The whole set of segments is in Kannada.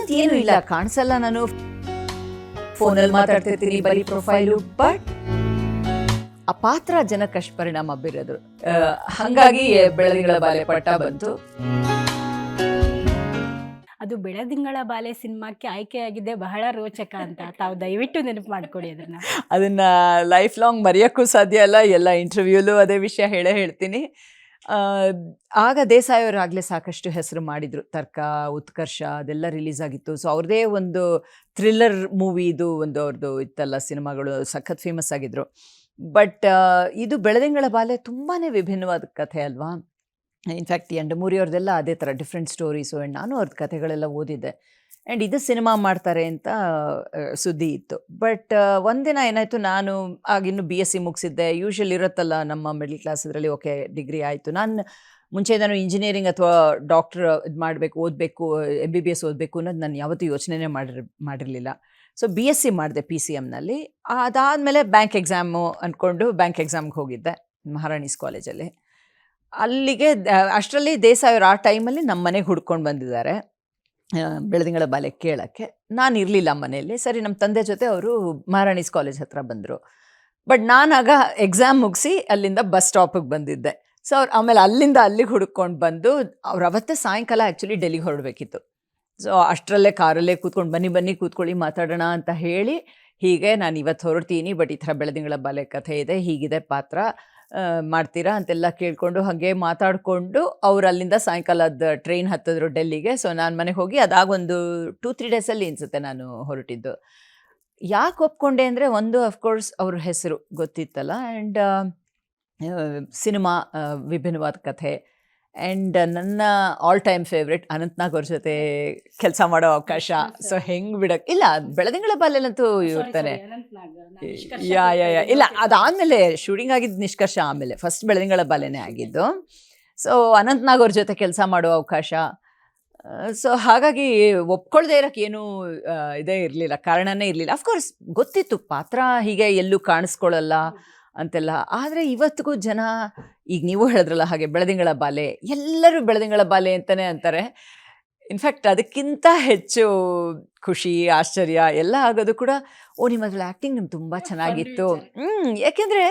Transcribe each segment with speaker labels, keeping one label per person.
Speaker 1: ಅಂತ ಏನೂ ಇಲ್ಲ, ಕಾಣಿಸಲ್ಲ, ನಾನು ಫೋನಲ್ಲಿ ಮಾತಾಡ್ತಿರ್ತೀನಿ, ಬರೀ ಪ್ರೊಫೈಲು. ಬಟ್ ಆ ಪಾತ್ರ ಜನಕ್ಕೆ ಅಷ್ಟು ಪರಿಣಾಮ ಬೀರೋದು. ಹಾಗಾಗಿ ಬೆಳದಿಂಗಳ ಬಾಲೆ ಪಟ್ಟ ಬಂತು.
Speaker 2: ಅದು ಬೆಳದಿಂಗಳ ಬಾಲೆ ಸಿನಿಮಾಕ್ಕೆ ಆಯ್ಕೆಯಾಗಿದ್ದೆ ಬಹಳ ರೋಚಕ ಅಂತ ತಾವು ದಯವಿಟ್ಟು ನೆನಪು ಮಾಡಿಕೊಡಿ
Speaker 1: ಅದನ್ನ ಲೈಫ್ ಲಾಂಗ್ ಮರೆಯೋಕ್ಕೂ ಸಾಧ್ಯ ಅಲ್ಲ. ಎಲ್ಲ ಇಂಟರ್ವ್ಯೂಲು ಅದೇ ವಿಷಯ ಹೇಳ್ತೀನಿ. ಆಗ ದೇಸಾಯಿ ಅವರು ಆಗಲೇ ಸಾಕಷ್ಟು ಹೆಸರು ಮಾಡಿದರು. ತರ್ಕ, ಉತ್ಕರ್ಷ ಅದೆಲ್ಲ ರಿಲೀಸ್ ಆಗಿತ್ತು. ಸೊ ಅವ್ರದ್ದೇ ಒಂದು ಥ್ರಿಲ್ಲರ್ ಮೂವಿ ಇದು ಒಂದು ಅವ್ರದ್ದು ಇತ್ತಲ್ಲ, ಸಿನಿಮಾಗಳು ಸಖತ್ ಫೇಮಸ್ ಆಗಿದ್ರು. ಬಟ್ ಇದು ಬೆಳದಿಂಗಳ ಬಾಲೆ ತುಂಬಾ ವಿಭಿನ್ನವಾದ ಕಥೆ ಅಲ್ವಾ. ಇನ್ಫ್ಯಾಕ್ಟ್ ಯಂಡಮೂರಿ ಅವ್ರದ್ದೆಲ್ಲ ಅದೇ ಥರ ಡಿಫ್ರೆಂಟ್ ಸ್ಟೋರೀಸು. ಆ್ಯಂಡ್ ನಾನು ಅವ್ರದ್ದು ಕಥೆಗಳೆಲ್ಲ ಓದಿದ್ದೆ. ಆ್ಯಂಡ್ ಇದು ಸಿನಿಮಾ ಮಾಡ್ತಾರೆ ಅಂತ ಸುದ್ದಿ ಇತ್ತು. ಬಟ್ ಒಂದಿನ ಏನಾಯಿತು, ನಾನು ಆಗಿನ್ನು BSc ಮುಗಿಸಿದ್ದೆ. ಯೂಶ್ವಲ್ ಇರುತ್ತಲ್ಲ ನಮ್ಮ ಮಿಡ್ಲ್ ಕ್ಲಾಸ್ ಇದರಲ್ಲಿ, ಓಕೆ ಡಿಗ್ರಿ ಆಯಿತು. ನಾನು ಮುಂಚೆ ನಾನು ಇಂಜಿನಿಯರಿಂಗ್ ಅಥವಾ ಡಾಕ್ಟ್ರ್ ಇದು ಮಾಡಬೇಕು, ಓದಬೇಕು, MBBS ಓದಬೇಕು ಅನ್ನೋದು ನಾನು ಯಾವತ್ತೂ ಯೋಚನೆ ಮಾಡಿರಲಿಲ್ಲ. ಸೊ BSc ಮಾಡಿದೆ PCMನಲ್ಲಿ. ಅದಾದಮೇಲೆ ಬ್ಯಾಂಕ್ ಎಕ್ಸಾಮು ಅಂದ್ಕೊಂಡು ಬ್ಯಾಂಕ್ ಎಕ್ಸಾಮ್ಗೆ ಹೋಗಿದ್ದೆ ಮಹಾರಾಣೀಸ್ ಕಾಲೇಜಲ್ಲಿ. ಅಲ್ಲಿಗೆ ಅಷ್ಟರಲ್ಲಿ ದೇಸಾಯಿ ಅವರು ಆ ಟೈಮಲ್ಲಿ ನಮ್ಮ ಮನೆಗೆ ಹುಡ್ಕೊಂಡು ಬಂದಿದ್ದಾರೆ ಬೆಳದಿಂಗಳ ಬಾಲೆ ಕೇಳೋಕ್ಕೆ. ನಾನು ಇರಲಿಲ್ಲ ಮನೆಯಲ್ಲಿ. ಸರಿ, ನಮ್ಮ ತಂದೆ ಜೊತೆ ಅವರು ಮಹಾರಾಣೀಸ್ ಕಾಲೇಜ್ ಹತ್ರ ಬಂದರು. ಬಟ್ ನಾನಾಗ ಎಕ್ಸಾಮ್ ಮುಗಿಸಿ ಅಲ್ಲಿಂದ ಬಸ್ ಸ್ಟಾಪಿಗೆ ಬಂದಿದ್ದೆ. ಸೊ ಅವ್ರು ಆಮೇಲೆ ಅಲ್ಲಿಂದ ಅಲ್ಲಿಗೆ ಹುಡ್ಕೊಂಡು ಬಂದು, ಅವ್ರು ಅವತ್ತೇ ಸಾಯಂಕಾಲ ಆ್ಯಕ್ಚುಲಿ ಡೆಲ್ಲಿಗೆ ಹೊರಡಬೇಕಿತ್ತು. ಸೊ ಅಷ್ಟರಲ್ಲೇ ಕಾರಲ್ಲೇ ಕೂತ್ಕೊಂಡು ಬನ್ನಿ ಕೂತ್ಕೊಳ್ಳಿ ಮಾತಾಡೋಣ ಅಂತ ಹೇಳಿ, ಹೀಗೆ ನಾನು ಇವತ್ತು ಹೊರಡ್ತೀನಿ, ಬಟ್ ಈ ಥರ ಬೆಳದಿಂಗಳ ಬಾಲೆ ಕಥೆ ಇದೆ, ಹೀಗಿದೆ ಪಾತ್ರ, ಮಾಡ್ತೀರಾ ಅಂತೆಲ್ಲ ಕೇಳಿಕೊಂಡು ಹಾಗೆ ಮಾತಾಡಿಕೊಂಡು ಅವ್ರು ಅಲ್ಲಿಂದ ಸಾಯಂಕಾಲದ ಟ್ರೈನ್ ಹತ್ತಿದ್ರು ಡೆಲ್ಲಿಗೆ. ಸೊ ನಾನು ಮನೆಗೆ ಹೋಗಿ ಅದಾಗೊಂದು 2-3 ಡೇಸಲ್ಲಿ ಅನಿಸುತ್ತೆ ನಾನು ಹೊರಟಿದ್ದು. ಯಾಕೆ ಒಪ್ಕೊಂಡೆ ಅಂದರೆ, ಒಂದು ಅಫ್ಕೋರ್ಸ್ ಅವ್ರ ಹೆಸರು ಗೊತ್ತಿತ್ತಲ್ಲ, ಆ್ಯಂಡ್ ಸಿನಿಮಾ ವಿಭಿನ್ನವಾದ ಕಥೆ. ಆ್ಯಂಡ್ ನನ್ನ ಆಲ್ ಟೈಮ್ ಫೇವ್ರೆಟ್ ಅನಂತ್ನಾಗ್ ಅವ್ರ ಜೊತೆ ಕೆಲಸ ಮಾಡೋ ಅವಕಾಶ. ಸೊ ಹೆಂಗೆ ಬಿಡಕ್ಕೆ ಇಲ್ಲ, ಬೆಳದಿಂಗಳ ಬಾಲೆನಂತೂ ಇರ್ತಾನೆ. ಯಾ ಇಲ್ಲ, ಅದಾದಮೇಲೆ ಶೂಟಿಂಗ್ ಆಗಿದ್ದು ನಿಷ್ಕರ್ಷ, ಆಮೇಲೆ ಫಸ್ಟ್ ಬೆಳದಿಂಗಳ ಬಾಲೆನೇ ಆಗಿದ್ದು. ಸೊ ಅನಂತ್ನಾಗ್ ಅವ್ರ ಜೊತೆ ಕೆಲಸ ಮಾಡೋ ಅವಕಾಶ. ಸೊ ಹಾಗಾಗಿ ಒಪ್ಕೊಳ್ದೇ ಇರೋಕ್ಕೆ ಏನೂ ಇದೇ ಇರಲಿಲ್ಲ, ಕಾರಣನೇ ಇರಲಿಲ್ಲ. ಅಫ್ಕೋರ್ಸ್ ಗೊತ್ತಿತ್ತು ಪಾತ್ರ ಹೀಗೆ ಎಲ್ಲೂ ಕಾಣಿಸ್ಕೊಳ್ಳಲ್ಲ ಅಂತೆಲ್ಲ. ಆದರೆ ಇವತ್ತಿಗೂ ಜನ, ಈಗ ನೀವು ಹೇಳಿದ್ರಲ್ಲ ಹಾಗೆ ಬೆಳದಿಂಗಳ ಬಾಲೆ, ಎಲ್ಲರೂ ಬೆಳದಿಂಗಳ ಬಾಲೆ ಅಂತಲೇ ಅಂತಾರೆ. ಇನ್ಫ್ಯಾಕ್ಟ್ ಅದಕ್ಕಿಂತ ಹೆಚ್ಚು ಖುಷಿ, ಆಶ್ಚರ್ಯ ಎಲ್ಲ ಆಗೋದು ಕೂಡ, ನಿಮ್ಮದ್ರಲ್ಲಿ ಆ್ಯಕ್ಟಿಂಗ್ ನಿಮ್ಗೆ ತುಂಬ ಚೆನ್ನಾಗಿತ್ತು. ಯಾಕೆಂದರೆ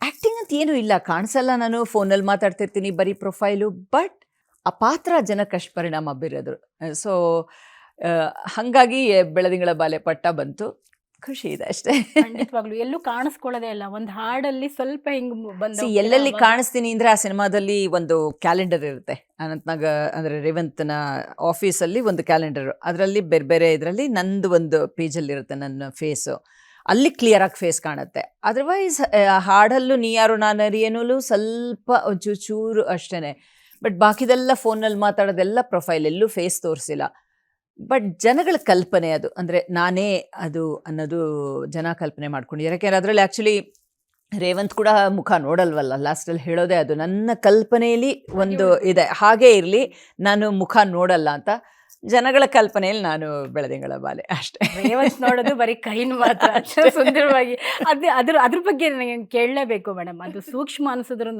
Speaker 1: ಆ್ಯಕ್ಟಿಂಗ್ ಅಂತ ಏನೂ ಇಲ್ಲ, ಕಾಣಿಸಲ್ಲ, ನಾನು ಫೋನಲ್ಲಿ ಮಾತಾಡ್ತಿರ್ತೀನಿ, ಬರೀ ಪ್ರೊಫೈಲು. ಬಟ್ ಆ ಪಾತ್ರ ಜನಕ್ಕೆ ಅಷ್ಟು ಪರಿಣಾಮ ಬೀರೋದು. ಸೊ ಹಾಗಾಗಿ ಬೆಳದಿಂಗಳ ಬಾಲೆ ಪಟ್ಟ ಬಂತು. ಖುಷಿ ಇದೆ ಅಷ್ಟೇ.
Speaker 2: ಖಂಡಿತವಾಗ್ಲೂ ಎಲ್ಲೂ ಕಾಣಿಸ್ಕೊಳ್ಳೋದೇ ಇಲ್ಲ. ಒಂದು ಹಾಡಲ್ಲಿ ಸ್ವಲ್ಪ ಹಿಂಗೆ ಬಂದು
Speaker 1: ಎಲ್ಲೆಲ್ಲಿ ಕಾಣಿಸ್ತೀನಿ ಅಂದರೆ, ಆ ಸಿನಿಮಾದಲ್ಲಿ ಒಂದು ಕ್ಯಾಲೆಂಡರ್ ಇರುತ್ತೆ ಅನಂತ್ನಾಗ್ ಅಂದರೆ ರೇವಂತ್ನ ಆಫೀಸಲ್ಲಿ ಒಂದು ಕ್ಯಾಲೆಂಡರು. ಅದರಲ್ಲಿ ಬೇರೆ ಬೇರೆ ಇದರಲ್ಲಿ ನಂದು ಒಂದು ಪೇಜಲ್ಲಿರುತ್ತೆ ನನ್ನ ಫೇಸು. ಅಲ್ಲಿ ಕ್ಲಿಯರಾಗಿ ಫೇಸ್ ಕಾಣುತ್ತೆ. ಅದರ್ವೈಸ್ ಹಾಡಲ್ಲೂ ನೀ ಯಾರು ನಾನು ಅರಿಯೇನೂ ಸ್ವಲ್ಪ ಚೂರು ಅಷ್ಟೇ. ಬಟ್ ಬಾಕಿದೆಲ್ಲ ಫೋನಲ್ಲಿ ಮಾತಾಡೋದೆಲ್ಲ ಪ್ರೊಫೈಲ್, ಎಲ್ಲೂ ಫೇಸ್ ತೋರಿಸಿಲ್ಲ. ಬಟ್ ಜನಗಳ ಕಲ್ಪನೆ ಅದು, ಅಂದರೆ ನಾನೇ ಅದು ಅನ್ನೋದು ಜನ ಕಲ್ಪನೆ ಮಾಡ್ಕೊಂಡಿದ್ದಾರೆ. ಯಾಕೆಂದರೆ ಅದರಲ್ಲಿ ಆ್ಯಕ್ಚುಲಿ ರೇವಂತ್ ಕೂಡ ಮುಖ ನೋಡಲ್ವಲ್ಲ, ಲಾಸ್ಟಲ್ಲಿ ಹೇಳೋದೇ ಅದು, ನನ್ನ ಕಲ್ಪನೆಯಲ್ಲಿ ಒಂದು ಇದೆ, ಹಾಗೇ ಇರಲಿ, ನಾನು ಮುಖ ನೋಡಲ್ಲ ಅಂತ. ಜನಗಳ ಕಲ್ಪನೆಯಲ್ಲಿ ನಾನು ಬೆಳದಿಂಗಳ ಬಾಲೆ ಅಷ್ಟೇ.
Speaker 2: ರೇವಂತ್ ನೋಡೋದು ಬರೀ ಕೈನ್ ಮಾತ್ರ, ಸುಂದರವಾಗಿ. ಅದ್ರ ಬಗ್ಗೆ ನನಗೆ ಕೇಳಲೇಬೇಕು ಮೇಡಮ್. ಅದು ಸೂಕ್ಷ್ಮ ಅನಿಸಿದ್ರು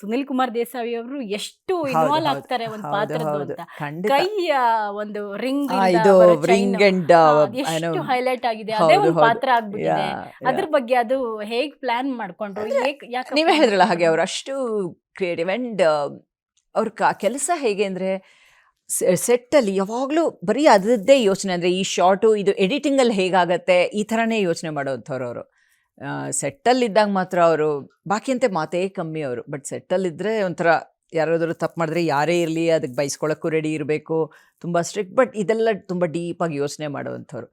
Speaker 2: ಸುನಿಲ್ ಕುಮಾರ್ ದೇಸಾಯಿ ಅವರು ಎಷ್ಟು ಇನ್ವಾಲ್ವ್ ಆಗ್ತಾರೆ ಒಂದು ಪಾತ್ರದ್ದು ಅಂತ. ಕೈಯ ಒಂದು ರಿಂಗ್ ಎಷ್ಟು ಹೈಲೈಟ್ ಆಗಿದೆ, ಅದೇ ಒಂದು ಪಾತ್ರ ಆಗ್ಬಿಟ್ಟಿದೆ. ಅದ್ರ ಬಗ್ಗೆ ಅದು ಹೇಗೆ ಪ್ಲಾನ್ ಮಾಡ್ಕೊಂಡ್ರು, ಯಾಕೆ
Speaker 1: ನೀವೇ ಹೇಳಿದ್ರಲ್ಲ ಹಾಗೆ, ಅವ್ರು ಅಷ್ಟು ಕ್ರಿಯೇಟಿವ್. ಆ್ಯಂಡ್ ಅವ್ರ ಕೆಲಸ ಹೇಗೆ ಅಂದರೆ, ಸೆಟ್ಟಲ್ಲಿ ಯಾವಾಗಲೂ ಬರೀ ಅದರದ್ದೇ ಯೋಚನೆ. ಅಂದರೆ ಈ ಶಾರ್ಟು ಇದು ಎಡಿಟಿಂಗಲ್ಲಿ ಹೇಗಾಗತ್ತೆ, ಈ ಥರನೇ ಯೋಚನೆ ಮಾಡೋಂಥವ್ರು ಅವರು. ಸೆಟ್ಟಲ್ಲಿದ್ದಾಗ ಮಾತ್ರ ಅವರು, ಬಾಕಿಯಂತೆ ಮಾತೇ ಕಮ್ಮಿ ಅವರು. ಬಟ್ ಸೆಟ್ಟಲ್ಲಿದ್ದರೆ ಒಂಥರ ಯಾರಾದರೂ ತಪ್ಪು ಮಾಡಿದ್ರೆ ಯಾರೇ ಇರಲಿ ಅದಕ್ಕೆ ಬೈಸ್ಕೊಳ್ಳೋಕ್ಕೂ ರೆಡಿ ಇರಬೇಕು, ತುಂಬ ಸ್ಟ್ರಿಕ್ಟ್. ಬಟ್ ಇದೆಲ್ಲ ತುಂಬ ಡೀಪಾಗಿ ಯೋಚನೆ ಮಾಡೋವಂಥವ್ರು.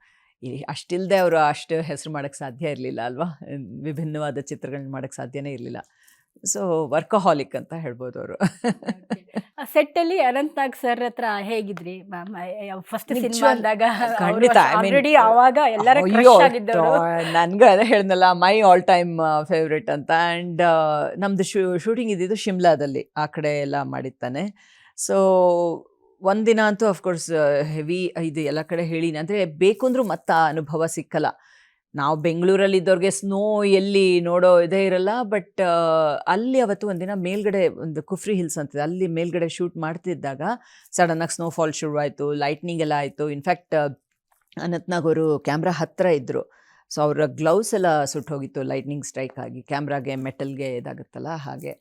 Speaker 1: ಅಷ್ಟಿಲ್ಲದೆ ಅವರು ಅಷ್ಟು ಹೆಸರು ಮಾಡೋಕ್ಕೆ ಸಾಧ್ಯ ಇರಲಿಲ್ಲ ಅಲ್ವಾ, ವಿಭಿನ್ನವಾದ ಚಿತ್ರಗಳನ್ನ ಮಾಡೋಕ್ಕೆ ಸಾಧ್ಯನೇ ಇರಲಿಲ್ಲ. ಸೊ ವರ್ಕಹಾಲಿಕ್ ಅಂತ ಹೇಳ್ಬೋದು ಅವರು.
Speaker 2: ಸೆಟ್ಟಲ್ಲಿ ಅನಂತ್ನಾಗ್ ಸರ್ ಹತ್ರ ಹೇಗಿದ್ರಿ ಮ್ಯಾಮ್? ಫಸ್ಟ್ ಸಿನಿಮಾ ಅಂದಾಗ
Speaker 1: ಖಂಡಿತ
Speaker 2: ಆಲ್ರೆಡಿ ಆವಾಗ ಎಲ್ಲರ
Speaker 1: ನನಗೆ ಅದೇ ಹೇಳಿದ್ನಲ್ಲ, ಮೈ ಆಲ್ ಟೈಮ್ ಫೇವ್ರೆಟ್ ಅಂತ. ಆ್ಯಂಡ್ ನಮ್ಮದು ಶೂಟಿಂಗ್ ಇದ್ದಿದ್ದು ಶಿಮ್ಲಾದಲ್ಲಿ, ಆ ಕಡೆ ಎಲ್ಲ ಮಾಡಿತ್ತಾನೆ. ಸೊ ಒಂದಿನ ಅಂತೂ ಅಫ್ಕೋರ್ಸ್ ಹೆವಿ ಇದು ಎಲ್ಲ ಕಡೆ ಹೇಳಿ, ಅಂದರೆ ಬೇಕು ಅಂದರೂ ಮತ್ತೆ ಆ ಅನುಭವ ಸಿಕ್ಕಲ್ಲ. ನಾವು ಬೆಂಗಳೂರಲ್ಲಿದ್ದವ್ರಿಗೆ ಸ್ನೋ ಎಲ್ಲಿ ನೋಡೋ ಇದೇ ಇರಲ್ಲ. ಬಟ್ ಅಲ್ಲಿ ಅವತ್ತು ಒಂದಿನ ಮೇಲ್ಗಡೆ ಒಂದು ಕುಫ್ರಿ ಹಿಲ್ಸ್ ಅಂತಿದೆ, ಅಲ್ಲಿ ಮೇಲ್ಗಡೆ ಶೂಟ್ ಮಾಡ್ತಿದ್ದಾಗ ಸಡನ್ನಾಗಿ ಸ್ನೋಫಾಲ್ ಶುರುವಾಯಿತು, ಲೈಟ್ನಿಂಗ್ ಎಲ್ಲ ಆಯಿತು. ಇನ್ಫ್ಯಾಕ್ಟ್ ಅನಂತ್ನಾಗ್ ಅವರು ಕ್ಯಾಮ್ರಾ ಹತ್ತಿರ ಇದ್ದರು. ಸೊ ಅವರ ಗ್ಲೌಸ್ ಎಲ್ಲ ಸುಟ್ಟೋಗಿತ್ತು ಲೈಟ್ನಿಂಗ್ ಸ್ಟ್ರೈಕ್ ಆಗಿ, ಕ್ಯಾಮ್ರಾಗೆ ಮೆಟಲ್ಗೆ ಇದಾಗುತ್ತಲ್ಲ ಹಾಗೆ.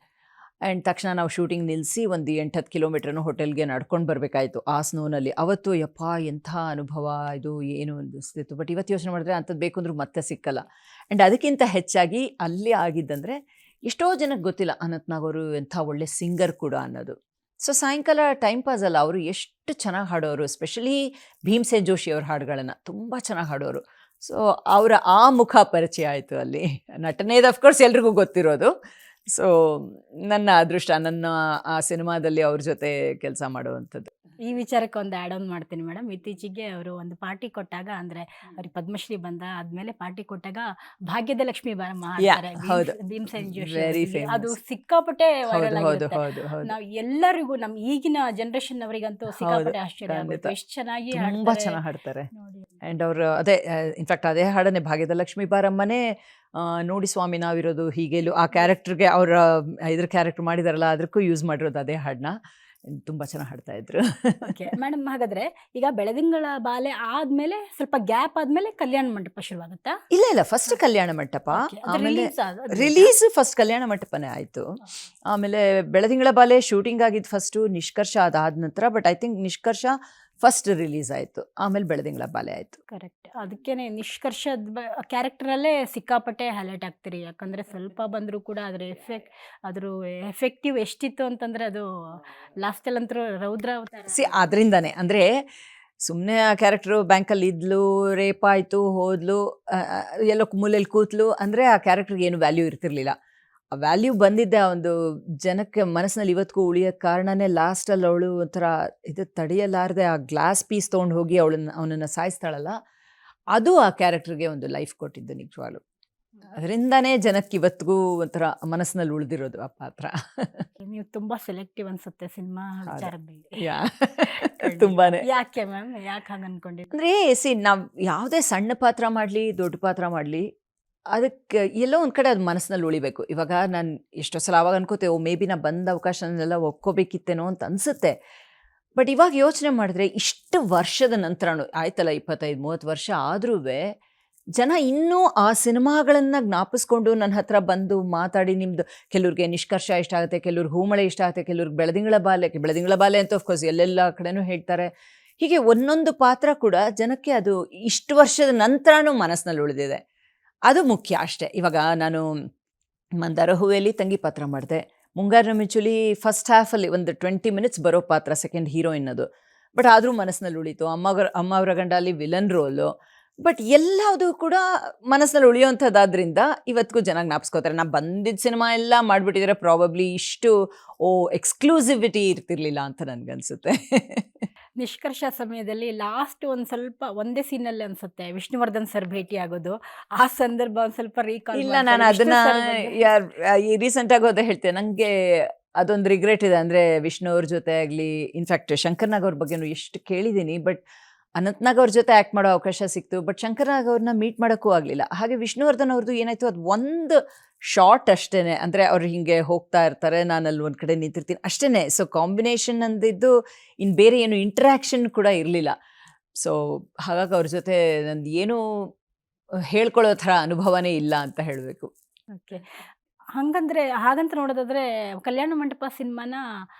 Speaker 1: ಆ್ಯಂಡ್ ತಕ್ಷಣ ನಾವು ಶೂಟಿಂಗ್ ನಿಲ್ಲಿಸಿ ಒಂದು 8-10 ಕಿಲೋಮೀಟ್ರನ್ನು ಹೋಟೆಲ್ಗೆ ನಡ್ಕೊಂಡು ಬರಬೇಕಾಯಿತು ಆ ಸ್ನೋನಲ್ಲಿ. ಅವತ್ತು ಯಪ್ಪ ಎಂಥ ಅನುಭವ ಇದು, ಏನು ಅನಿಸ್ತಿತ್ತು. ಬಟ್ ಇವತ್ತು ಯೋಚನೆ ಮಾಡಿದ್ರೆ ಅಂಥದ್ದು ಬೇಕು ಅಂದ್ರೂ ಮತ್ತೆ ಸಿಕ್ಕಲ್ಲ. ಆ್ಯಂಡ್ ಅದಕ್ಕಿಂತ ಹೆಚ್ಚಾಗಿ ಅಲ್ಲಿ ಆಗಿದ್ದಂದರೆ ಎಷ್ಟೋ ಜನಕ್ಕೆ ಗೊತ್ತಿಲ್ಲ ಅನಂತ್ನಾಗ್ ಅವರು ಎಂಥ ಒಳ್ಳೆ ಸಿಂಗರ್ ಕೂಡ ಅನ್ನೋದು. ಸೊ ಸಾಯಂಕಾಲ ಟೈಮ್ ಪಾಸ್ ಅಲ್ಲ, ಅವರು ಎಷ್ಟು ಚೆನ್ನಾಗಿ ಹಾಡೋರು. ಎಸ್ಪೆಷಲಿ ಭೀಮ್ಸೇನ್ ಜೋಶಿ ಅವ್ರ ಹಾಡುಗಳನ್ನು ತುಂಬ ಚೆನ್ನಾಗಿ ಹಾಡೋರು. ಸೊ ಅವರ ಆ ಮುಖ ಪರಿಚಯ ಆಯಿತು ಅಲ್ಲಿ. ನಟನೇದು ಅಫ್ಕೋರ್ಸ್ ಎಲ್ರಿಗೂ ಗೊತ್ತಿರೋದು. ಸೊ ನನ್ನ ಅದೃಷ್ಟ, ನನ್ನ ಆ ಸಿನಿಮಾದಲ್ಲಿ ಅವ್ರ ಜೊತೆ ಕೆಲಸ ಮಾಡುವಂಥದ್ದು.
Speaker 2: ಈ ವಿಚಾರಕ್ಕೆ ಒಂದು ಆ್ಯಡ್ ಆನ್ ಮಾಡ್ತೀನಿ ಮೇಡಮ್. ಇತ್ತೀಚೆಗೆ ಅವರು ಒಂದು ಪಾರ್ಟಿ ಕೊಟ್ಟಾಗ, ಅಂದರೆ ಅವ್ರಿಗೆ ಪದ್ಮಶ್ರೀ ಬಂದ ಆದಮೇಲೆ ಪಾರ್ಟಿ ಕೊಟ್ಟಾಗ ಭಾಗ್ಯದ ಲಕ್ಷ್ಮಿ ಬಾರಮ್ಮ ಹಾಡ್ತಾರೆ
Speaker 1: ಹೌದು.
Speaker 2: ಭೀಮ್ಸೇನ್ ಜೋಶಿ
Speaker 1: Very
Speaker 2: ಅವರಿಗೆ.
Speaker 1: famous.
Speaker 2: ಅದು ಸಿಕ್ಕಾಪಟ್ಟೆ
Speaker 1: ಹೌದು
Speaker 2: ವೈರಲ್
Speaker 1: ಹೌದು
Speaker 2: ಆಗಿರುತ್ತೆ.
Speaker 1: ಹೌದು ಹೌದು
Speaker 2: ನಾವು ಎಲ್ಲರಿಗೂ, ನಮ್ಮ ಈಗಿನ ಜನರೇಷನ್ ಅವರಿಗಂತೂ ಸಿಕ್ಕಾಪಟ್ಟೆ ಆಶ್ಚರ್ಯ
Speaker 1: ಖಂಡಿತ.
Speaker 2: ಆಗುತ್ತೆ, ಎಷ್ಟು ಚೆನ್ನಾಗಿ
Speaker 1: ತುಂಬ
Speaker 2: ಹಾಡ್ತಾರೆ
Speaker 1: ಚೆನ್ನಾಗಿ ಹಾಡ್ತಾರೆ.
Speaker 2: ನೋಡಿ.
Speaker 1: ಆ್ಯಂಡ್ ಅವರು ಅದೇ ಇನ್ಫ್ಯಾಕ್ಟ್ ಅದೇ ಹಾಡನ್ನೇ ಭಾಗ್ಯದ ಲಕ್ಷ್ಮಿ ಬಾರಮ್ಮನೇ ನೋಡಿ ಸ್ವಾಮಿ ನಾವಿರೋದು ಹೀಗೆಲ್ಲೂ ಆ ಕ್ಯಾರೆಕ್ಟರ್ಗೆ ಅವರ ಇದ್ರ ಕ್ಯಾರೆಕ್ಟರ್ ಮಾಡಿದಾರಲ್ಲ ಅದಕ್ಕೂ ಯೂಸ್ ಮಾಡಿರೋದು ಅದೇ ಹಾಡನ್ನ. ತುಂಬ ಚೆನ್ನಾಗಿ ಹಾಡ್ತಾ ಇದ್ರು.
Speaker 2: ಓಕೆ ಮೇಡಮ್, ಹಾಗಾದ್ರೆ ಈಗ ಬೆಳದಿಂಗಳ ಬಾಲೆ ಆದ್ಮೇಲೆ ಸ್ವಲ್ಪ ಗ್ಯಾಪ್ ಆದ್ಮೇಲೆ ಕಲ್ಯಾಣ ಮಂಟಪ ಶುರುವಾಗುತ್ತಾ?
Speaker 1: ಇಲ್ಲ ಫಸ್ಟ್ ಕಲ್ಯಾಣ ಮಂಟಪ,
Speaker 2: Okay, ಅದು
Speaker 1: ಆಮೇಲೆ
Speaker 2: release ಆಗೋದ್ರಿಂದ?
Speaker 1: ರಿಲೀಸ್ ಫಸ್ಟ್ ಕಲ್ಯಾಣ ಮಂಟಪನೇ ಆಯಿತು. ಆಮೇಲೆ ಬೆಳದಿಂಗಳ ಬಾಲೆ ಶೂಟಿಂಗ್ ಆಗಿದ್ದು ಫಸ್ಟು, ನಿಷ್ಕರ್ಷ ಅದಾದ ನಂತರ. But I think Nishkarsha first release ಆಯಿತು, ಆಮೇಲೆ ಬೆಳದಿಂಗಳ ಬಾಲೆ ಆಯಿತು.
Speaker 2: ಕರೆಕ್ಟ್. ಅದಕ್ಕೇನೆ ನಿಷ್ಕರ್ಷದ ಕ್ಯಾರೆಕ್ಟರಲ್ಲೇ ಸಿಕ್ಕಾಪಟ್ಟೆ ಹೈಲೈಟ್ ಆಗ್ತೀರಿ. ಯಾಕಂದರೆ ಸ್ವಲ್ಪ ಬಂದರೂ ಕೂಡ ಅದ್ರ ಎಫೆಕ್ಟಿವ್ ಎಷ್ಟಿತ್ತು ಅಂತಂದರೆ ಅದು ಲಾಸ್ಟಲ್ಲಂತರೂ ರೌದ್ರ ಅವತಾರ.
Speaker 1: ಅದರಿಂದನೇ ಅಂದರೆ ಸುಮ್ಮನೆ ಆ ಕ್ಯಾರೆಕ್ಟ್ರು ಬ್ಯಾಂಕಲ್ಲಿ ಇದ್ಲು, ರೇಪ್ ಆಯಿತು, ಹೋದ್ಲು, ಎಲ್ಲೋ ಮೂಲೆಯಲ್ಲಿ ಕೂತ್ಲು ಅಂದರೆ ಆ ಕ್ಯಾರೆಕ್ಟ್ರಿಗೆ ಏನು ವ್ಯಾಲ್ಯೂ ಇರ್ತಿರ್ಲಿಲ್ಲ. ಆ ವ್ಯಾಲ್ಯೂ ಬಂದಿದ್ದೆ ಆ ಒಂದು ಜನಕ್ಕೆ ಮನಸ್ಸಿನಲ್ಲಿ ಇವತ್ತಿಗೂ ಉಳಿಯೋಕ್ಕೆ ಕಾರಣನೇ ಲಾಸ್ಟಲ್ಲಿ ಅವಳು ಒಂಥರ ಇದು ತಡೆಯಲಾರದೆ ಆ ಗ್ಲಾಸ್ ಪೀಸ್ ತೊಗೊಂಡು ಹೋಗಿ ಅವನನ್ನು ಸಾಯಿಸ್ತಾಳಲ್ಲ, ಅದು ಆ ಕ್ಯಾರೆಕ್ಟರ್ಗೆ ಒಂದು ಲೈಫ್ ಕೊಟ್ಟಿದ್ದು ನಿಜವಾಗ್ಲು. ಅದರಿಂದನೇ ಜನಕ್ಕೆ ಇವತ್ತಿಗೂ ಒಂಥರ ಮನಸ್ಸಿನಲ್ಲಿ ಉಳಿದಿರೋದು ಆ ಪಾತ್ರ.
Speaker 2: ನೀವು ತುಂಬ ಸೆಲೆಕ್ಟಿವ್ ಅನ್ಸುತ್ತೆ ಸಿನಿಮಾ ವಿಚಾರದಲ್ಲಿ.
Speaker 1: ತುಂಬಾನೇ.
Speaker 2: ಯಾಕೆ ಮ್ಯಾಮ್, ಯಾಕೆ ಹಾಗೆ ಅನ್ಕೊಂಡಿದ್ದು?
Speaker 1: ಅಂದರೆ ನಾವು ಯಾವುದೇ ಸಣ್ಣ ಪಾತ್ರ ಮಾಡಲಿ ದೊಡ್ಡ ಪಾತ್ರ ಮಾಡಲಿ, ಅದಕ್ಕೆ ಎಲ್ಲೋ ಒಂದು ಕಡೆ ಅದು ಮನಸ್ಸಿನಲ್ಲಿ ಉಳಿಬೇಕು. ಇವಾಗ ನಾನು ಎಷ್ಟೋ ಸಲ ಅವಾಗ ಅನ್ಕೋತೆ, ಮೇ ಬಿ ನಾ ಬಂದ ಅವಕಾಶನೆಲ್ಲ ಒಪ್ಕೋಬೇಕಿತ್ತೇನೋ ಅಂತ ಅನಿಸುತ್ತೆ. ಬಟ್ ಇವಾಗ ಯೋಚನೆ ಮಾಡಿದ್ರೆ ಇಷ್ಟು ವರ್ಷದ ನಂತರನೂ ಆಯ್ತಲ್ಲ, 25-30 ವರ್ಷ ಆದ್ರೂ ಜನ ಇನ್ನೂ ಆ ಸಿನಿಮಾಗಳನ್ನು ಜ್ಞಾಪಿಸ್ಕೊಂಡು ನನ್ನ ಹತ್ರ ಬಂದು ಮಾತಾಡಿ, ನಿಮ್ಮದು ಕೆಲವ್ರಿಗೆ ನಿಷ್ಕರ್ಷ ಇಷ್ಟ ಆಗುತ್ತೆ, ಕೆಲವ್ರಿಗೆ ಹೂಮಳೆ ಇಷ್ಟ ಆಗುತ್ತೆ, ಕೆಲವ್ರಿಗೆ ಬೆಳದಿಂಗಳ ಬಾಲೆ ಅಂತ ಅಫ್ಕೋರ್ಸ್ ಎಲ್ಲೆಲ್ಲ ಕಡೆನೂ ಹೇಳ್ತಾರೆ. ಹೀಗೆ ಒಂದೊಂದು ಪಾತ್ರ ಕೂಡ ಜನಕ್ಕೆ ಅದು ಇಷ್ಟು ವರ್ಷದ ನಂತರನೂ ಮನಸ್ಸಿನಲ್ಲಿ ಉಳಿದಿದೆ. ಅದು ಮುಖ್ಯ ಅಷ್ಟೇ. ಇವಾಗ ನಾನು ಮಂದಾರ ಹೂವೆಯಲ್ಲಿ ತಂಗಿ ಪಾತ್ರ ಮಾಡಿದೆ, ಮುಂಗಾರಿನ ಮಿಂಚುಲಿ ಫಸ್ಟ್ ಹಾಫಲ್ಲಿ ಒಂದು 20 ಮಿನಿಟ್ಸ್ ಬರೋ ಪಾತ್ರ, ಸೆಕೆಂಡ್ ಹೀರೋಯಿನ್ ಅದು. ಬಟ್ ಆದರೂ ಮನಸ್ಸಿನಲ್ಲಿ ಉಳೀತು. ಅಮ್ಮ ಅವರ ಗಂಡ ಅಲ್ಲಿ ವಿಲನ್ ರೋಲು. ಬಟ್ ಎಲ್ಲದೂ ಕೂಡ ಮನಸ್ಸಿನಲ್ಲಿ ಉಳಿಯೋವಂಥದ್ದಾದ್ರಿಂದ ಇವತ್ತಿಗೂ ಜನ ಜ್ಞಾಪಿಸ್ಕೋತಾರೆ. ನಾನು ಬಂದಿದ್ದ ಸಿನಿಮಾ ಎಲ್ಲ ಮಾಡಿಬಿಟ್ಟಿದ್ರೆ ಪ್ರಾಬಬ್ಲಿ ಇಷ್ಟು ಎಕ್ಸ್ಕ್ಲೂಸಿವಿಟಿ ಇರ್ತಿರ್ಲಿಲ್ಲ ಅಂತ ನನಗನ್ಸುತ್ತೆ.
Speaker 2: ನಿಷ್ಕರ್ಷ ಸಮಯದಲ್ಲಿ ಲಾಸ್ಟ್ ಒಂದು ಸ್ವಲ್ಪ ಒಂದೇ ಸೀನಲ್ಲಿ ಅನ್ಸುತ್ತೆ ವಿಷ್ಣುವರ್ಧನ್ ಸರ್ ಭೇಟಿ ಆಗೋದು, ಆ ಸಂದರ್ಭ ಒಂದು ಸ್ವಲ್ಪ ರೀಕಾಲ್.
Speaker 1: ಇಲ್ಲ, ನಾನು ಅದನ್ನ ರೀಸೆಂಟಾಗಿ ಹೋದ ಹೇಳ್ತೇನೆ. ನನಗೆ ಅದೊಂದು ರಿಗ್ರೆಟ್ ಇದೆ. ಅಂದರೆ ವಿಷ್ಣು ಅವ್ರ ಜೊತೆ ಆಗಲಿ, ಇನ್ಫ್ಯಾಕ್ಟ್ ಶಂಕರ್ನಾಗ್ ಅವ್ರ ಬಗ್ಗೆನೂ ಎಷ್ಟು ಕೇಳಿದ್ದೀನಿ. ಬಟ್ ಅನಂತ್ನಾಗ್ ಅವ್ರ ಜೊತೆ ಆ್ಯಕ್ಟ್ ಮಾಡೋ ಅವಕಾಶ ಸಿಕ್ತು, ಬಟ್ ಶಂಕರ್ನಾಗ್ ಅವ್ರನ್ನ ಮೀಟ್ ಮಾಡೋಕ್ಕೂ ಆಗಲಿಲ್ಲ. ಹಾಗೆ ವಿಷ್ಣುವರ್ಧನ್ ಅವ್ರದ್ದು ಏನಾಯಿತು, ಅದು ಒಂದು ಶಾರ್ಟ್ ಅಷ್ಟೇ. ಅಂದರೆ ಅವ್ರು ಹೀಗೆ ಹೋಗ್ತಾ ಇರ್ತಾರೆ, ನಾನು ಅಲ್ಲಿ ಒಂದು ಕಡೆ ನಿಂತಿರ್ತೀನಿ ಅಷ್ಟೇ. ಸೊ ಕಾಂಬಿನೇಷನ್ ಅಂದಿದ್ದು ಇನ್ನು ಬೇರೆ ಏನು ಇಂಟ್ರ್ಯಾಕ್ಷನ್ ಕೂಡ ಇರಲಿಲ್ಲ. ಸೊ ಹಾಗಾಗಿ ಅವ್ರ ಜೊತೆ ನಂದು ಏನೂ ಹೇಳ್ಕೊಳ್ಳೋ ಥರ ಅನುಭವನೇ ಇಲ್ಲ ಅಂತ ಹೇಳಬೇಕು.
Speaker 2: ಓಕೆ, ಹಾಗಂತ ನೋಡೋದಾದ್ರೆ ಕಲ್ಯಾಣ ಮಂಟಪ ಸಿನಿಮಾನ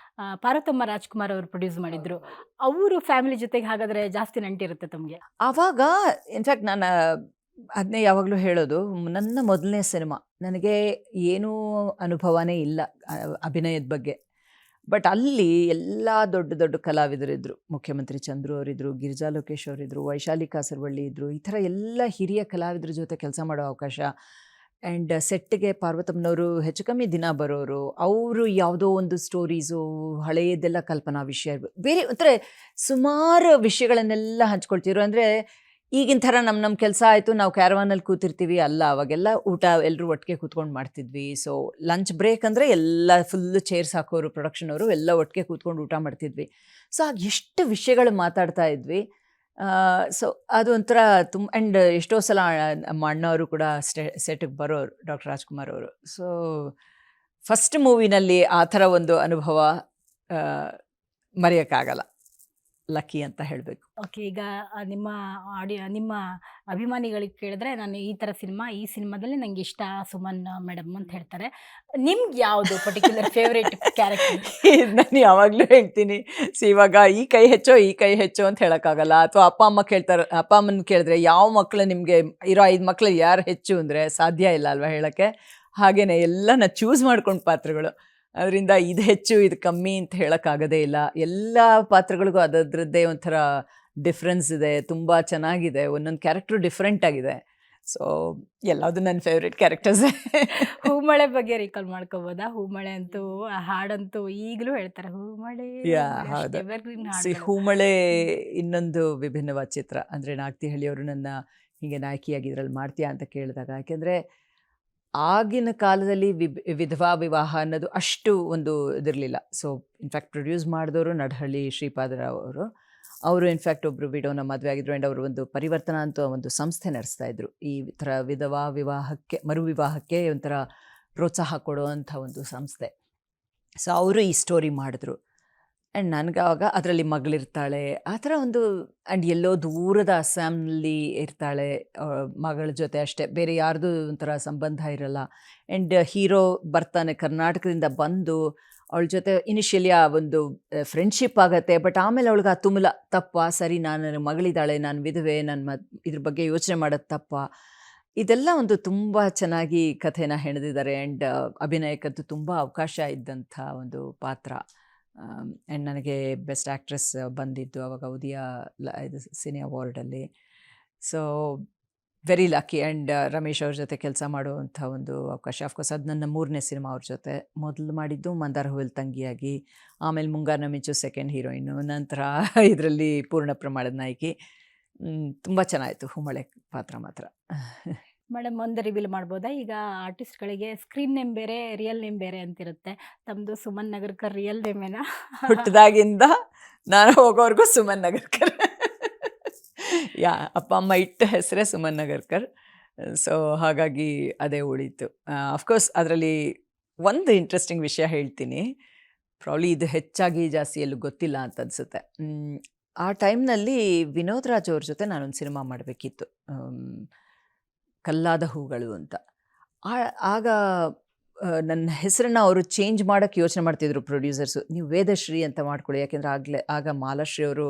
Speaker 2: ಪಾರ್ವತಮ್ಮ ರಾಜ್ಕುಮಾರ್ ಅವರು ಪ್ರೊಡ್ಯೂಸ್ ಮಾಡಿದ್ರು. ಅವರು ಫ್ಯಾಮಿಲಿ ಜೊತೆಗೆ ಹಾಗಾದ್ರೆ ಜಾಸ್ತಿ ನಂಟಿರುತ್ತೆ ತಮಗೆ?
Speaker 1: ಆವಾಗ ಇನ್ಫ್ಯಾಕ್ಟ್ ನಾನು ಅದನ್ನೇ ಯಾವಾಗಲೂ ಹೇಳೋದು, ನನ್ನ ಮೊದಲನೇ ಸಿನಿಮಾ, ನನಗೆ ಏನೂ ಅನುಭವನೇ ಇಲ್ಲ ಅಭಿನಯದ ಬಗ್ಗೆ. ಬಟ್ ಅಲ್ಲಿ ಎಲ್ಲ ದೊಡ್ಡ ದೊಡ್ಡ ಕಲಾವಿದರಿದ್ದರು. ಮುಖ್ಯಮಂತ್ರಿ ಚಂದ್ರು ಅವರಿದ್ದರು, ಗಿರಿಜಾ ಲೋಕೇಶ್ ಅವರಿದ್ದರು, ವೈಶಾಲಿ ಕಾಸರವಳ್ಳಿ ಇದ್ದರು. ಈ ಥರ ಎಲ್ಲ ಹಿರಿಯ ಕಲಾವಿದರ ಜೊತೆ ಕೆಲಸ ಮಾಡೋ ಅವಕಾಶ. ಆ್ಯಂಡ್ ಸೆಟ್ಗೆ ಪಾರ್ವತಮ್ಮನವರು ಹೆಚ್ಚು ಕಮ್ಮಿ ದಿನ ಬರೋರು. ಅವರು ಯಾವುದೋ ಒಂದು ಸ್ಟೋರೀಸು, ಹಳೆಯದೆಲ್ಲ ಕಲ್ಪನಾ ವಿಷಯ, ಬೇರೆ ಒಂಥರ ಸುಮಾರು ವಿಷಯಗಳನ್ನೆಲ್ಲ ಹಂಚ್ಕೊಳ್ತಿದ್ರು. ಅಂದರೆ ಈಗಿನ ಥರ ನಮ್ಮ ಕೆಲಸ ಆಯಿತು, ನಾವು ಕ್ಯಾರವಾನಲ್ಲಿ ಕೂತಿರ್ತೀವಿ ಅಲ್ಲ. ಅವಾಗೆಲ್ಲ ಊಟ ಎಲ್ಲರೂ ಒಟ್ಟಿಗೆ ಕೂತ್ಕೊಂಡು ಮಾಡ್ತಿದ್ವಿ. ಸೊ ಲಂಚ್ ಬ್ರೇಕ್ ಅಂದರೆ ಎಲ್ಲ ಫುಲ್ಲು ಚೇರ್ಸ್ ಹಾಕೋರು, ಪ್ರೊಡಕ್ಷನ್ ಅವರು ಎಲ್ಲ ಒಟ್ಟಿಗೆ ಕೂತ್ಕೊಂಡು ಊಟ ಮಾಡ್ತಿದ್ವಿ. ಸೊ ಆಗ ಎಷ್ಟು ವಿಷಯಗಳು ಮಾತಾಡ್ತಾ ಇದ್ವಿ. ಸೊ ಅದು ಒಂಥರ ಆ್ಯಂಡ್ ಎಷ್ಟೋ ಸಲ ನಮ್ಮ ಅಣ್ಣವರು ಕೂಡ ಸೆಟ್ಗೆ ಬರೋರು, ಡಾಕ್ಟರ್ ರಾಜ್ಕುಮಾರ್ ಅವರು. ಸೊ ಫಸ್ಟ್ ಮೂವಿನಲ್ಲಿ ಆ ಥರ ಒಂದು ಅನುಭವ ಮರೆಯೋಕ್ಕಾಗಲ್ಲ. ಲಕ್ಕಿ ಅಂತ ಹೇಳಬೇಕು.
Speaker 2: ಓಕೆ, ಈಗ ನಿಮ್ಮ ಅಭಿಮಾನಿಗಳಿಗೆ ಕೇಳಿದ್ರೆ ನಾನು ಈ ಥರ ಈ ಸಿನಿಮಾದಲ್ಲಿ ನಂಗೆ ಇಷ್ಟ ಸುಮನ್ ಮೇಡಮ್ ಅಂತ ಹೇಳ್ತಾರೆ. ನಿಮ್ಗೆ ಯಾವುದು ಪರ್ಟಿಕ್ಯುಲರ್ ಫೇವ್ರೇಟ್ ಕ್ಯಾರೆಕ್ಟರ್?
Speaker 1: ನಾನು ಯಾವಾಗಲೂ ಹೇಳ್ತೀನಿ, ಇವಾಗ ಈ ಕೈ ಹೆಚ್ಚೋ ಅಂತ ಹೇಳೋಕ್ಕಾಗಲ್ಲ. ಅಥವಾ ಅಪ್ಪ ಅಮ್ಮನ ಕೇಳಿದ್ರೆ ಯಾವ ಮಕ್ಕಳು ನಿಮಗೆ ಇರೋ 5 ಮಕ್ಕಳು ಯಾರು ಹೆಚ್ಚು ಅಂದರೆ ಸಾಧ್ಯ ಇಲ್ಲ ಅಲ್ವಾ ಹೇಳೋಕ್ಕೆ. ಹಾಗೇನೆ ಎಲ್ಲ ಚೂಸ್ ಮಾಡ್ಕೊಂಡು ಪಾತ್ರಗಳು, ಅದರಿಂದ ಇದು ಹೆಚ್ಚು ಇದು ಕಮ್ಮಿ ಅಂತ ಹೇಳೋಕ್ಕಾಗೋದೇ ಇಲ್ಲ. ಎಲ್ಲ ಪಾತ್ರಗಳಿಗೂ ಅದರದ್ದೇ ಒಂಥರ ಡಿಫ್ರೆನ್ಸ್ ಇದೆ, ತುಂಬ ಚೆನ್ನಾಗಿದೆ, ಒಂದೊಂದು ಕ್ಯಾರೆಕ್ಟ್ರು ಡಿಫ್ರೆಂಟ್ ಆಗಿದೆ. ಸೊ ಎಲ್ಲದು ನನ್ನ ಫೇವ್ರೆಟ್ ಕ್ಯಾರೆಕ್ಟರ್ಸೇ.
Speaker 2: ಹೂಮಳೆ ಬಗ್ಗೆ ರೀಕಾಲ್ ಮಾಡ್ಕೋಬೋದಾ? ಹೂಮಳೆ ಅಂತೂ ಆ ಹಾಡಂತೂ ಈಗಲೂ ಹೇಳ್ತಾರೆ, ಹೂಮಳೆ
Speaker 1: ಹೌದು.
Speaker 2: ಎವರ್ಗ್ರೀನ್
Speaker 1: ಹೂಮಳೆ ಇನ್ನೊಂದು ವಿಭಿನ್ನವಾದ ಚಿತ್ರ. ಅಂದರೆ ನಾಗ್ತಿಹಳ್ಳಿಯವರು ನನ್ನ ಹೀಗೆ ನಾಯಕಿಯಾಗಿದ್ರಲ್ಲಿ ಮಾಡ್ತೀಯಾ ಅಂತ ಕೇಳಿದಾಗ, ಯಾಕೆಂದರೆ ಆಗಿನ ಕಾಲದಲ್ಲಿ ವಿಧವಾ ವಿವಾಹ ಅನ್ನೋದು ಅಷ್ಟು ಒಂದು ಇದಿರಲಿಲ್ಲ. ಸೊ ಇನ್ಫ್ಯಾಕ್ಟ್ ಪ್ರೊಡ್ಯೂಸ್ ಮಾಡಿದವರು ನಡಹಳ್ಳಿ ಶ್ರೀಪಾದರಾವ್ ಅವರು ಇನ್ಫ್ಯಾಕ್ಟ್ ಒಬ್ಬರು ವಿಡೋನ ಮದುವೆ ಆಗಿದ್ರು. ಆ್ಯಂಡ್ ಅವರು ಒಂದು ಪರಿವರ್ತನಾ ಅಂತ ಒಂದು ಸಂಸ್ಥೆ ನಡೆಸ್ತಾ ಇದ್ರು. ಈ ಥರ ವಿಧವಾ ವಿವಾಹಕ್ಕೆ, ಮರುವಿವಾಹಕ್ಕೆ ಒಂಥರ ಪ್ರೋತ್ಸಾಹ ಕೊಡುವಂಥ ಒಂದು ಸಂಸ್ಥೆ. ಸೊ ಅವರು ಈ ಸ್ಟೋರಿ ಮಾಡಿದ್ರು. ಆ್ಯಂಡ್ ನನಗೆ ಆವಾಗ ಅದರಲ್ಲಿ ಮಗಳಿರ್ತಾಳೆ, ಆ ಥರ ಒಂದು, ಆ್ಯಂಡ್ ಎಲ್ಲೋ ದೂರದ ಅಸ್ಸಾಂನಲ್ಲಿ ಇರ್ತಾಳೆ ಮಗಳ ಜೊತೆ ಅಷ್ಟೇ, ಬೇರೆ ಯಾರ್ದು ಒಂಥರ ಸಂಬಂಧ ಇರಲ್ಲ. ಆ್ಯಂಡ್ ಹೀರೋ ಬರ್ತಾನೆ ಕರ್ನಾಟಕದಿಂದ ಬಂದು ಅವಳ ಜೊತೆ ಇನಿಷಿಯಲಿ ಆ ಒಂದು ಫ್ರೆಂಡ್ಶಿಪ್ ಆಗುತ್ತೆ. ಬಟ್ ಆಮೇಲೆ ಅವಳಿಗೆ ಆ ತುಮುಲ ತಪ್ಪ, ಸರಿ ನಾನು ಮಗಳಿದ್ದಾಳೆ, ನಾನು ವಿಧವೆ, ನನ್ನ ಇದ್ರ ಬಗ್ಗೆ ಯೋಚನೆ ಮಾಡೋದು ತಪ್ಪ, ಇದೆಲ್ಲ ಒಂದು ತುಂಬ ಚೆನ್ನಾಗಿ ಕಥೆನ ಹೆಣೆದಿದ್ದಾರೆ. ಆ್ಯಂಡ್ ಅಭಿನಯಕ್ಕಂತೂ ತುಂಬ ಅವಕಾಶ ಇದ್ದಂಥ ಒಂದು ಪಾತ್ರ. ಆ್ಯಂಡ್ ನನಗೆ ಬೆಸ್ಟ್ ಆ್ಯಕ್ಟ್ರೆಸ್ ಬಂದಿದ್ದು ಆವಾಗ ಉದಯ ಇದು ಸಿನಿ ಅವಾರ್ಡಲ್ಲಿ. So very lucky. And Ramesh ಅವ್ರ ಜೊತೆ ಕೆಲಸ ಮಾಡುವಂಥ ಒಂದು ಅವಕಾಶ. ಅಫ್ಕೋರ್ಸ್ ಅದು ನನ್ನ 3ನೇ ಸಿನಿಮಾ ಅವ್ರ ಜೊತೆ. ಮೊದಲು ಮಾಡಿದ್ದು ಮಂದಾರ ಹೂವಿಲ್ ತಂಗಿಯಾಗಿ, ಆಮೇಲೆ ಮುಂಗಾರನ ಮಿಂಚು ಸೆಕೆಂಡ್ ಹೀರೋಯಿನು, ನಂತರ ಇದರಲ್ಲಿ ಪೂರ್ಣ ಪ್ರಮಾಣದ ನಾಯಕಿ. ತುಂಬ ಚೆನ್ನಾಯಿತು ಹೂಮಳೆ ಪಾತ್ರ ಮಾತ್ರ.
Speaker 2: ಮೇಡಮ್, ಒಂದು ರಿವೀಲ್ ಮಾಡ್ಬೋದಾ? ಈಗ ಆರ್ಟಿಸ್ಟ್ಗಳಿಗೆ ಸ್ಕ್ರೀನ್ ನೇಮ್ ಬೇರೆ, ರಿಯಲ್ ನೇಮ್ ಬೇರೆ ಅಂತಿರುತ್ತೆ. ತಮ್ಮದು ಸುಮನ್ ನಗರ್ಕರ್ ರಿಯಲ್ ನೇಮೇನಾ?
Speaker 1: ಹುಟ್ಟಿದಾಗಿಂದ ನಾನು ಹೋಗೋವರೆಗೂ ಸುಮನ್ ನಗರ್ಕರ್. ಅಪ್ಪ ಅಮ್ಮ ಇಟ್ಟ ಹೆಸರೇ ಸುಮನ್ ನಗರ್ಕರ್. ಸೊ ಹಾಗಾಗಿ ಅದೇ ಉಳೀತು. ಅಫ್ಕೋರ್ಸ್ ಅದರಲ್ಲಿ ಒಂದು ಇಂಟ್ರೆಸ್ಟಿಂಗ್ ವಿಷಯ ಹೇಳ್ತೀನಿ. ಪ್ರಾಬ್ಲಿ ಇದು ಹೆಚ್ಚಾಗಿ ಜಾಸ್ತಿ ಎಲ್ಲೂ ಗೊತ್ತಿಲ್ಲ ಅಂತ ಅನಿಸುತ್ತೆ. ಆ ಟೈಮ್ನಲ್ಲಿ ವಿನೋದ್ ರಾಜ್ ಅವ್ರ ಜೊತೆ ನಾನೊಂದು ಸಿನಿಮಾ ಮಾಡಬೇಕಿತ್ತು, ಕಲ್ಲಾದ ಹೂಗಳು ಅಂತ. ಆಗ ನನ್ನ ಹೆಸರನ್ನು ಅವರು ಚೇಂಜ್ ಮಾಡೋಕ್ಕೆ ಯೋಚನೆ ಮಾಡ್ತಿದ್ರು ಪ್ರೊಡ್ಯೂಸರ್ಸು. ನೀವು ವೇದಶ್ರೀ ಅಂತ ಮಾಡ್ಕೊಳ್ಳಿ, ಯಾಕೆಂದರೆ ಆಗ ಮಾಲಾಶ್ರೀ ಅವರು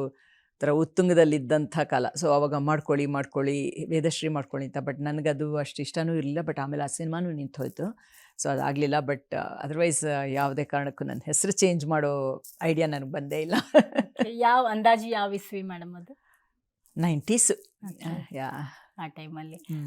Speaker 1: ಥರ ಉತ್ತುಂಗದಲ್ಲಿದ್ದಂಥ ಕಾಲ. ಸೊ ಆವಾಗ ಮಾಡ್ಕೊಳ್ಳಿ ವೇದಶ್ರೀ ಮಾಡ್ಕೊಳ್ಳಿ ಅಂತ. ಬಟ್ ನನಗದು ಅಷ್ಟು ಇಷ್ಟನೂ ಇರಲಿಲ್ಲ. ಬಟ್ ಆಮೇಲೆ ಆ ಸಿನಿಮಾನೂ ನಿಂತು ಹೋಯಿತು. ಸೊ ಅದಾಗಲಿಲ್ಲ. ಬಟ್ ಅದರ್ವೈಸ್ ಯಾವುದೇ ಕಾರಣಕ್ಕೂ ನನ್ನ ಹೆಸರು ಚೇಂಜ್ ಮಾಡೋ ಐಡಿಯಾ ನನಗೆ ಬಂದೇ ಇಲ್ಲ.
Speaker 2: ಯಾವ ಅಂದಾಜು ಯಾವ ಇಸ್ವಿ ಮೇಡಮ್ ಅದು?
Speaker 1: 90s.
Speaker 2: ಆ ಟೈಮಲ್ಲಿ